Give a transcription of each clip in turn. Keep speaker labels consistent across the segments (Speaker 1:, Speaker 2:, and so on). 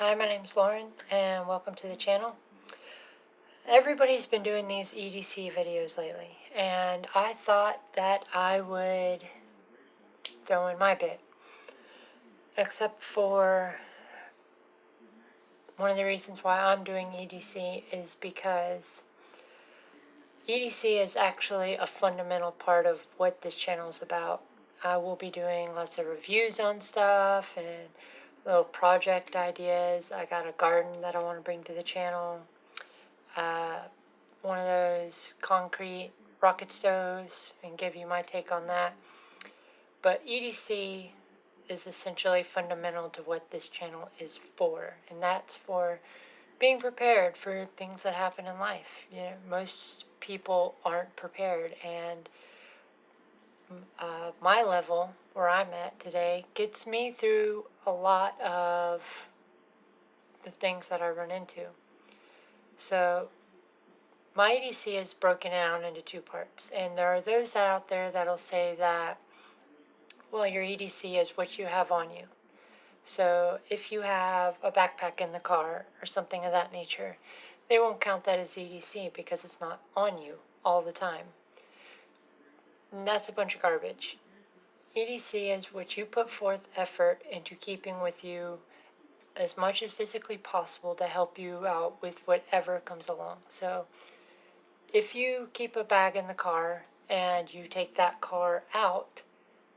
Speaker 1: Hi, my name's Lauren, and welcome to the channel. Everybody's been doing these EDC videos lately, and I thought that I would throw in my bit. Except for one of the reasons why I'm doing EDC is because EDC is actually a fundamental part of what this channel is about. I will be doing lots of reviews on stuff and little project ideas. I got a garden that I want to bring to the channel. One of those concrete rocket stoves and give you my take on that. But EDC is essentially fundamental to what this channel is for, and that's for being prepared for things that happen in life. You know, most people aren't prepared, and my level where I'm at today gets me through a lot of the things that I run into. So my EDC is broken down into two parts, and there are those out there that'll say that, well, your EDC is what you have on you. So if you have a backpack in the car or something of that nature, they won't count that as EDC because it's not on you all the time. And that's a bunch of garbage. EDC is what you put forth effort into keeping with you as much as physically possible to help you out with whatever comes along. So if you keep a bag in the car and you take that car out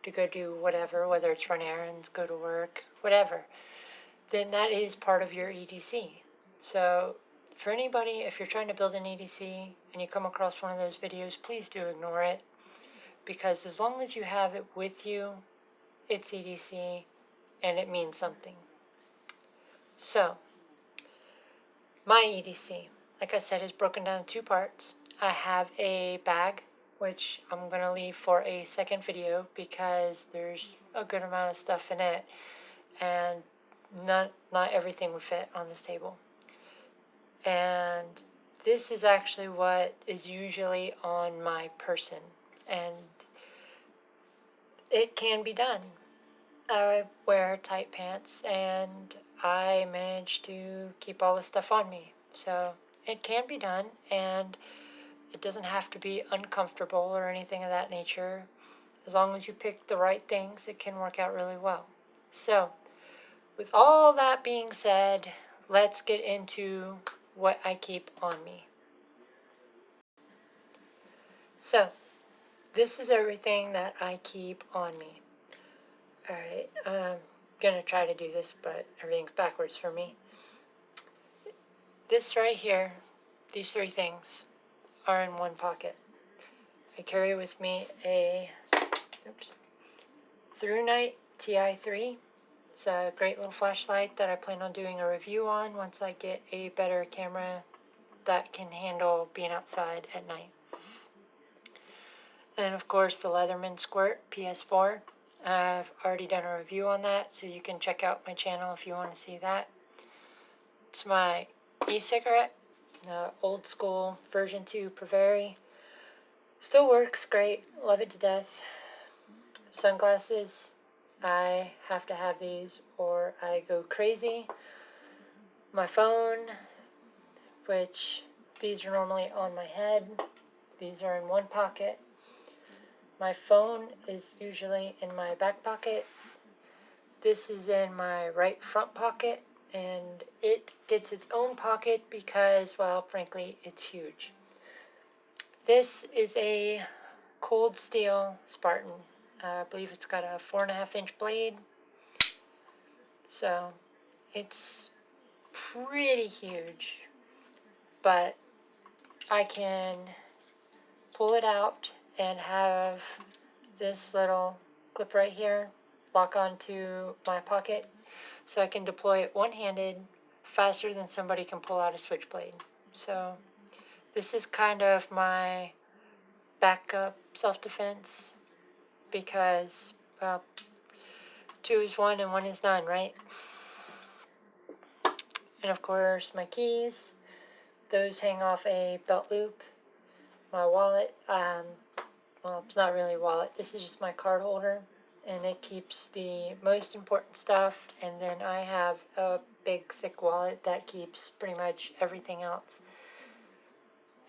Speaker 1: to go do whatever, whether it's run errands, go to work, whatever, then that is part of your EDC. So for anybody, if you're trying to build an EDC and you come across one of those videos, please do ignore it, because as long as you have it with you, it's EDC and it means something. So my EDC, like I said, is broken down in two parts. I have a bag, which I'm going to leave for a second video because there's a good amount of stuff in it, and not everything would fit on this table. And this is actually what is usually on my person, and it can be done. I wear tight pants, and I manage to keep all this stuff on me. So it can be done, and it doesn't have to be uncomfortable or anything of that nature. As long as you pick the right things, it can work out really well. So, with all that being said, let's get into what I keep on me. So, this is everything that I keep on me. Alright, I'm going to try to do this, but everything's backwards for me. This right here, these three things, are in one pocket. I carry with me a Through Night TI3. It's a great little flashlight that I plan on doing a review on once I get a better camera that can handle being outside at night. And of course the Leatherman Squirt PS4. I've already done a review on that, so you can check out my channel if you want to see that. It's my e-cigarette, old school version 2 Preveri. Still works great, love it to death. Sunglasses, I have to have these or I go crazy. My phone, which these are normally on my head, these are in one pocket. My phone is usually in my back pocket. This is in my right front pocket, and it gets its own pocket because, well, frankly, it's huge. This is a cold steel Spartan. I believe it's got a 4.5-inch blade. So it's pretty huge, but I can pull it out and have this little clip right here lock onto my pocket, so I can deploy it one-handed faster than somebody can pull out a switchblade. So this is kind of my backup self-defense because, well, 2 is 1 and 1 is none, right? And of course my keys, those hang off a belt loop. My wallet, well, it's not really a wallet, this is just my card holder, and it keeps the most important stuff. And then I have a big thick wallet that keeps pretty much everything else.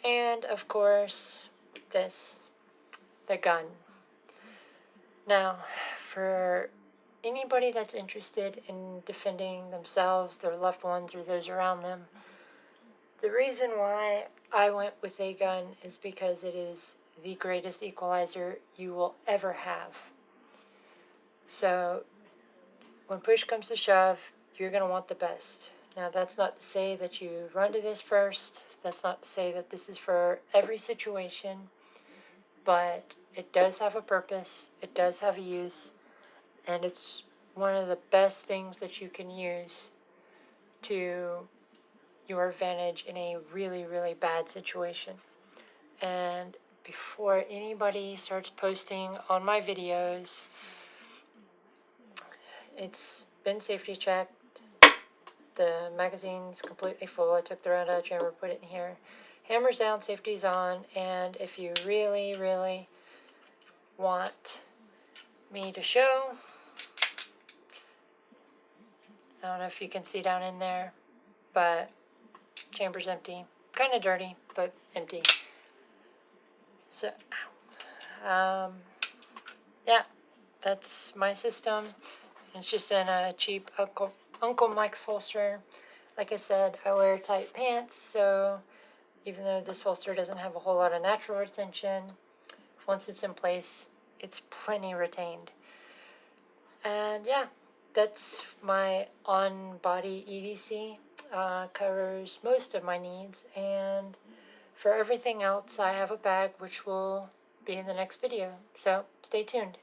Speaker 1: And of course, the gun. Now, for anybody that's interested in defending themselves, their loved ones, or those around them, the reason why I went with a gun is because it is the greatest equalizer you will ever have. So, when push comes to shove, you're going to want the best. Now, that's not to say that you run to this first. That's not to say that this is for every situation. But it does have a purpose. It does have a use. And it's one of the best things that you can use to your advantage in a really, really bad situation. And before anybody starts posting on my videos, it's been safety checked. The magazine's completely full. I took the round out of the chamber, put it in here. Hammers down, safety's on, and if you really, really want me to show, I don't know if you can see down in there, but chamber's empty. Kind of dirty, but empty. So, yeah, that's my system. It's just in a cheap Uncle Mike's holster. Like I said, I wear tight pants, so even though this holster doesn't have a whole lot of natural retention, once it's in place, it's plenty retained. And yeah, that's my on-body EDC. Covers most of my needs, and for everything else, I have a bag which will be in the next video. So stay tuned.